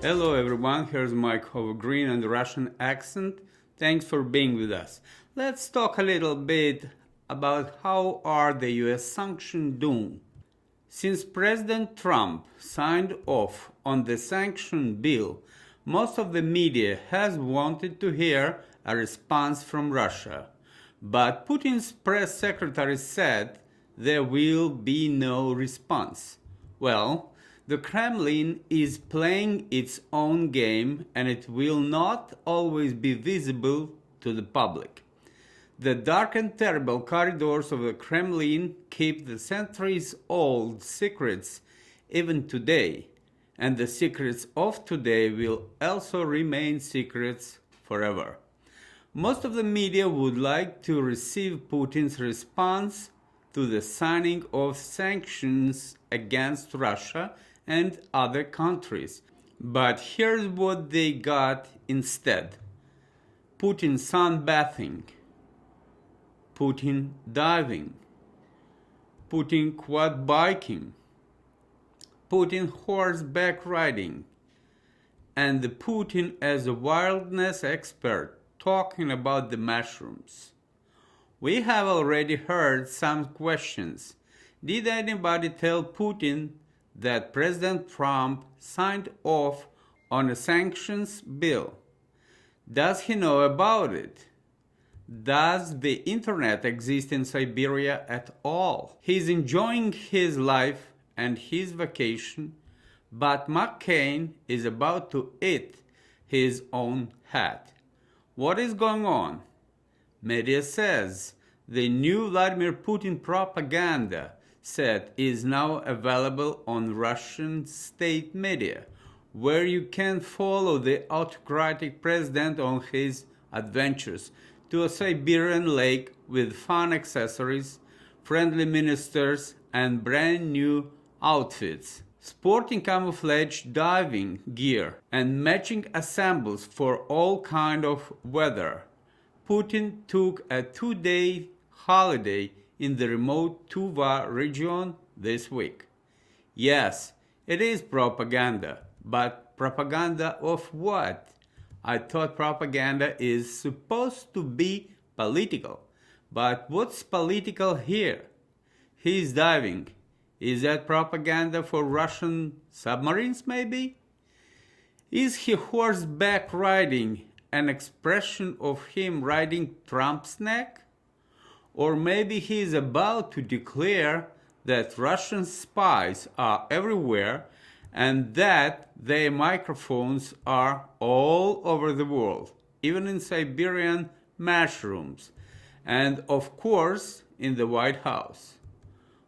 Hello everyone, here's Mike over green and Russian accent. Thanks for being with us. Let's talk a little bit about how are the US sanctions doing. Since President Trump signed off on the sanction bill, most of the media has wanted to hear a response from Russia. But Putin's press secretary said there will be no response. Well, the Kremlin is playing its own game and it will not always be visible to the public. The dark and terrible corridors of the Kremlin keep the centuries-old secrets even today, and the secrets of today will also remain secrets forever. Most of the media would like to receive Putin's response to the signing of sanctions against Russia and other countries. But here's what they got instead. Putin sunbathing, Putin diving, Putin quad biking, Putin horseback riding, and the Putin as a wilderness expert talking about the mushrooms. We have already heard some questions. Did anybody tell Putin that President Trump signed off on a sanctions bill? Does he know about it? Does the internet exist in Siberia at all? He's enjoying his life and his vacation, but McCain is about to eat his own hat. What is going on? Media says the new Vladimir Putin propaganda set is now available on Russian state media, where you can follow the autocratic president on his adventures to a Siberian lake with fun accessories, friendly ministers, and brand new outfits, sporting camouflage diving gear, and matching ensembles for all kind of weather. Putin took a 2-day holiday in the remote Tuva region this week. Yes, it is propaganda, but propaganda of what? I thought propaganda is supposed to be political. But what's political here? He's diving. Is that propaganda for Russian submarines, maybe? Is he horseback riding an expression of him riding Trump's neck? Or maybe he is about to declare that Russian spies are everywhere and that their microphones are all over the world, even in Siberian mushrooms, and of course in the White House.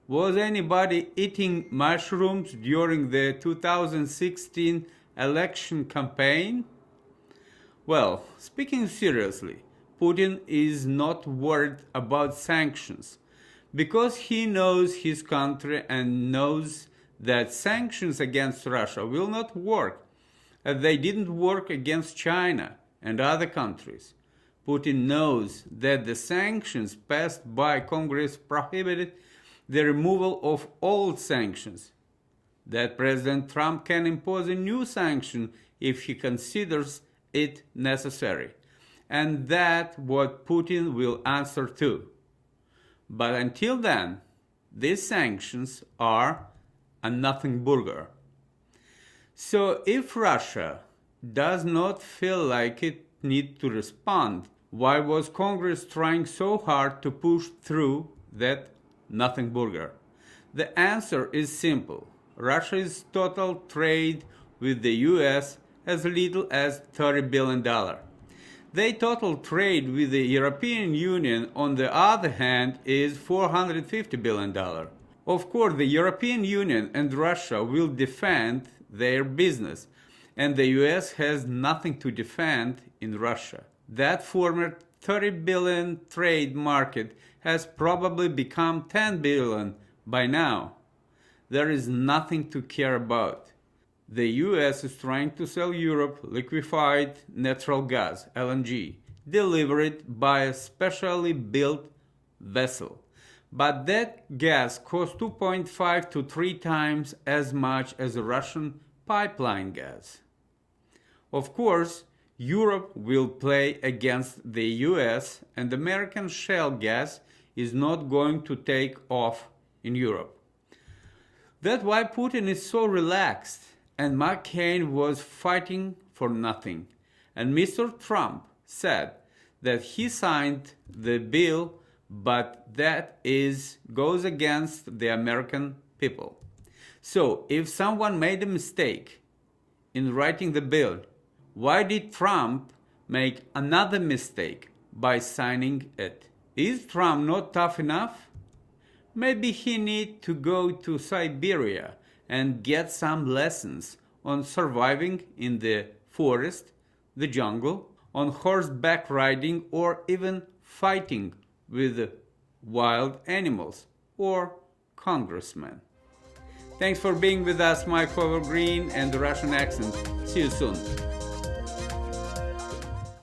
Was anybody eating mushrooms during the 2016 election campaign? Well, speaking seriously, Putin is not worried about sanctions because he knows his country and knows that sanctions against Russia will not work, as they didn't work against China and other countries. Putin knows that the sanctions passed by Congress prohibited the removal of old sanctions, that President Trump can impose a new sanction if he considers it necessary, and that's what Putin will answer to. But until then, these sanctions are a nothing burger. So if Russia does not feel like it needs to respond, why was Congress trying so hard to push through that nothing burger? The answer is simple. Russia's total trade with the US as little as $30 billion. Their total trade with the European Union, on the other hand, is $450 billion. Of course, the European Union and Russia will defend their business, and the US has nothing to defend in Russia. That former $30 billion trade market has probably become $10 billion by now. There is nothing to care about. The US is trying to sell Europe liquefied natural gas, LNG, delivered by a specially built vessel. But that gas costs 2.5 to 3 times as much as Russian pipeline gas. Of course, Europe will play against the US, and American shale gas is not going to take off in Europe. That's why Putin is so relaxed, and McCain was fighting for nothing. And Mr. Trump said that he signed the bill, but that goes against the American people. So, if someone made a mistake in writing the bill, why did Trump make another mistake by signing it? Is Trump not tough enough? Maybe he needs to go to Siberia and get some lessons on surviving in the forest, the jungle, on horseback riding, or even fighting with wild animals or congressmen. Thanks for being with us, Mike Green and the Russian accent. See you soon.